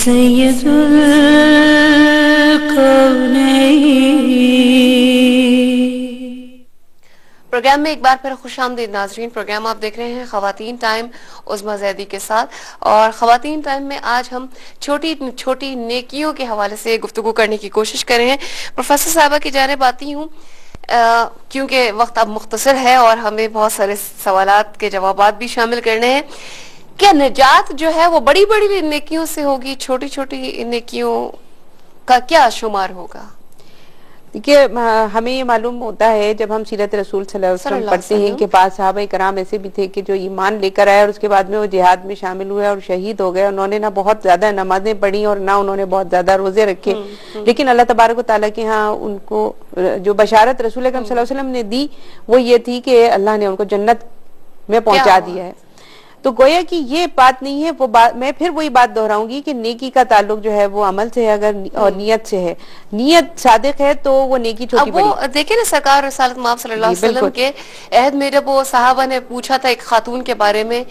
سید programme میں ایک بار پھر خوش آمدید ناظرین. پروگرام آپ دیکھ رہے ہیں خواتین ٹائم عظمیٰ زیدی کے ساتھ, اور خواتین ٹائم میں آج ہم چھوٹی چھوٹی نیکیوں کے حوالے سے گفتگو کرنے کی کوشش کر رہے ہیں. پروفیسر صاحبہ کی جانب آتی ہوں کیونکہ وقت اب مختصر ہے اور ہمیں بہت سارے سوالات کے جوابات بھی شامل کرنے ہیں. کیا نجات جو ہے وہ بڑی بڑی نیکیوں سے ہوگی, چھوٹی چھوٹی نیکیوں کا کیا شمار ہوگا؟ دیکھیے, ہمیں یہ معلوم ہوتا ہے جب ہم سیرت رسول صلی اللہ علیہ وسلم پڑھتے ہیں کہ بعض صحابہ کرام ایسے بھی تھے کہ جو ایمان لے کر آئے اور اس کے بعد میں وہ جہاد میں شامل ہوئے اور شہید ہو گئے. انہوں نے نہ بہت زیادہ نمازیں پڑھی اور نہ انہوں نے بہت زیادہ روزے رکھے, لیکن اللہ تبارک و تعالیٰ کے ہاں ان کو جو بشارت رسول اکرم صلی اللہ علیہ وسلم نے دی وہ یہ تھی کہ اللہ نے ان کو جنت میں پہنچا دیا ہے. تو گویا کہ یہ بات نہیں ہے, وہ میں پھر وہی بات دہراؤں گی کہ نیکی کا تعلق جو ہے وہ عمل سے ہے اگر اور نیت سے ہے. نیت صادق ہے تو وہ نیکی چھوٹی بڑی. اب وہ دیکھیں نا سرکار رسالت مآب صلی اللہ علیہ وسلم کے عہد میں جب وہ صحابہ نے پوچھا تھا ایک خاتون کے بارے میں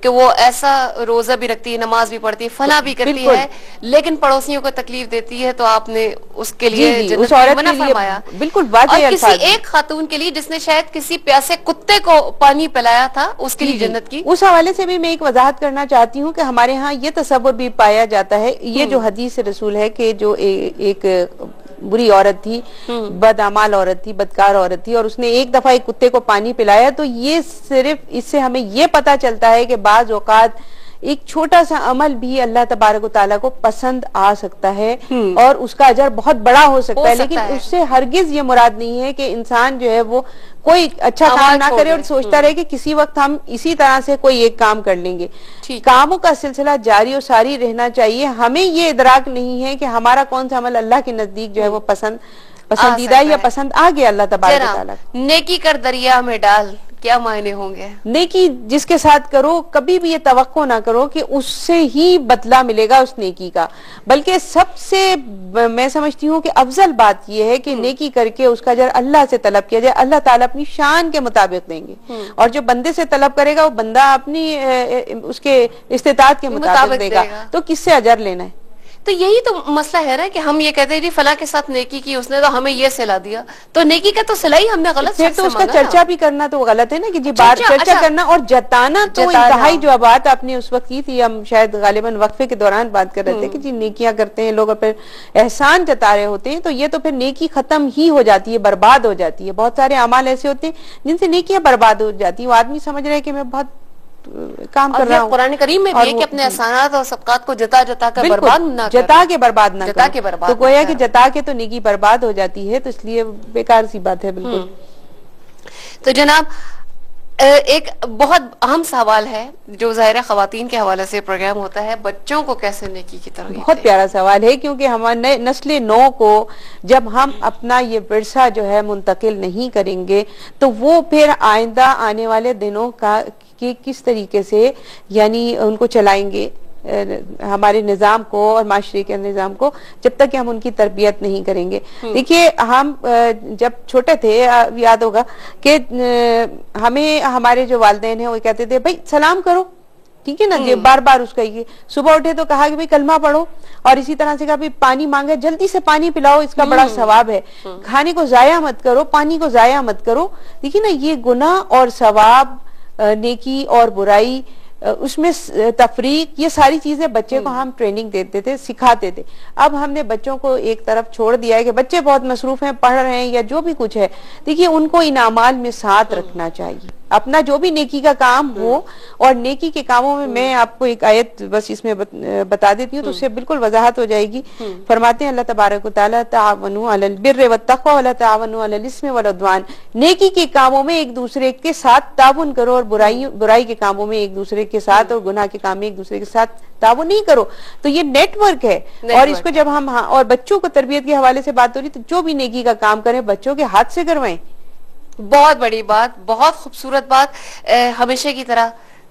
کہ وہ ایسا روزہ بھی رکھتی ہے, نماز بھی پڑھتی ہے, فلاں بھی کرتی ہے, لیکن پڑوسیوں کو تکلیف دیتی ہے, تو آپ نے اس کے لیے جنت میں منع فرمایا. بالکل واضح اور کسی ایک خاتون کے لیے جس نے شاید کسی پیاسے کتے کو پانی پلایا تھا اس کے لیے جنت کی. اس حوالے سے بھی میں ایک وضاحت کرنا چاہتی ہوں کہ ہمارے ہاں یہ تصور بھی پایا جاتا ہے, یہ جو حدیث رسول ہے کہ جو ایک بری عورت تھی, بدعمال عورت تھی, بدکار عورت تھی, اور اس نے ایک دفعہ ایک کتے کو پانی پلایا, تو یہ صرف اس سے ہمیں یہ پتا چلتا ہے کہ بعض اوقات ایک چھوٹا سا عمل بھی اللہ تبارک و تعالیٰ کو پسند آ سکتا ہے اور اس کا اجر بہت بڑا ہو سکتا ہے, لیکن اس سے ہرگز یہ مراد نہیں ہے کہ انسان جو ہے وہ کوئی اچھا کام نہ کرے اور سوچتا رہے کہ کسی وقت ہم اسی طرح سے کوئی ایک کام کر لیں گے. کاموں کا سلسلہ جاری و ساری رہنا چاہیے. ہمیں یہ ادراک نہیں ہے کہ ہمارا کون سا عمل اللہ کے نزدیک جو ہے وہ پسندیدہ یا پسند آ گیا اللہ تبارک و تعالیٰ. نیکی کر دریا میں ڈال, کیا معنی ہوں گے؟ نیکی جس کے ساتھ کرو کبھی بھی یہ توقع نہ کرو کہ اس سے ہی بدلہ ملے گا اس نیکی کا, بلکہ سب سے میں سمجھتی ہوں کہ افضل بات یہ ہے کہ نیکی کر کے اس کا اجر اللہ سے طلب کیا جائے. اللہ تعالیٰ اپنی شان کے مطابق دیں گے, اور جو بندے سے طلب کرے گا وہ بندہ اپنی اس کے استطاعت کے مطابق دے گا, تو کس سے اجر لینا ہے؟ تو یہی تو مسئلہ ہے نا کہ ہم یہ کہتے ہیں جی فلاں کے ساتھ نیکی کی اس نے تو ہمیں یہ صلہ دیا, تو نیکی کا تو صلہ ہی ہم نے غلط پھر تو اس کا چرچا بھی کرنا تو غلط ہے نا, کہ جی بار چرچا کرنا اور جتانا تو انتہائی. جو بات آپ نے اس وقت کی تھی, ہم شاید غالباً وقفے کے دوران بات کر رہے تھے کہ جی نیکیاں کرتے ہیں لوگ اور پھر احسان جتا رہے ہوتے ہیں, تو یہ تو پھر نیکی ختم ہی ہو جاتی ہے, برباد ہو جاتی ہے. بہت سارے اعمال ایسے ہوتے ہیں جن سے نیکیاں برباد ہو جاتی ہیں. وہ آدمی سمجھ رہے ہیں کہ میں بہت کام کر رہا ہوں. قرآن کریم میں بھی ہے کہ اپنے احسانات اور صدقات کو جتا کر برباد نہ کرو, جتا کے برباد نہ کرو. تو گویا کہ جتا کے تو نیکی برباد ہو جاتی ہے, تو اس لیے بیکار سی بات ہے. بالکل. تو جناب ایک بہت اہم سوال ہے جو ظاہر خواتین کے حوالے سے پروگرام ہوتا ہے, بچوں کو کیسے نیکی کی طرف. بہت پیارا سوال ہے, کیونکہ ہمارے نسل نو کو جب ہم اپنا یہ ورثہ جو ہے منتقل نہیں کریں گے تو وہ پھر آئندہ آنے والے دنوں کا کہ کس طریقے سے یعنی ان کو چلائیں گے ہمارے نظام کو اور معاشرے کے نظام کو, جب تک کہ ہم ان کی تربیت نہیں کریں گے. دیکھیے, ہم جب چھوٹے تھے یاد ہوگا کہ ہمیں ہمارے جو والدین ہیں وہ کہتے تھے بھائی سلام کرو, ٹھیک ہے نا, بار بار اس کا یہ صبح اٹھے تو کہا کہ بھائی کلمہ پڑھو, اور اسی طرح سے کہا بھی پانی مانگے جلدی سے پانی پلاؤ, اس کا بڑا ثواب ہے. کھانے کو ضائع مت کرو, پانی کو ضائع مت کرو. دیکھیے نا, یہ گناہ اور ثواب, نیکی اور برائی, اس میں تفریق, یہ ساری چیزیں بچے کو ہم ٹریننگ دیتے تھے, سکھاتے تھے. اب ہم نے بچوں کو ایک طرف چھوڑ دیا ہے کہ بچے بہت مصروف ہیں, پڑھ رہے ہیں یا جو بھی کچھ ہے. دیکھیے, ان کو ان اعمال میں ساتھ رکھنا چاہیے, اپنا جو بھی نیکی کا کام ہو, اور نیکی کے کاموں میں آپ کو ایک آیت بس اس میں بتا دیتی ہوں تو اس سے بالکل وضاحت ہو جائے گی. فرماتے ہیں اللہ تبارک و تعالیٰ تعاونوا علی البر والتقوی ولا تعاونوا علی الاثم والعدوان. نیکی کے کاموں میں ایک دوسرے کے ساتھ تعاون کرو, اور برائی کے کاموں میں ایک دوسرے کے ساتھ, اور گناہ کے کام میں ایک دوسرے کے ساتھ تعاون نہیں کرو. تو یہ نیٹ ورک ہے, اور اس کو جب ہم اور بچوں کو تربیت کے حوالے سے بات ہو رہی, تو جو بھی نیکی کا کام کریں بچوں کے ہاتھ سے کروائیں. بہت بڑی بات, بہت خوبصورت بات. ہمیشہ کی طرح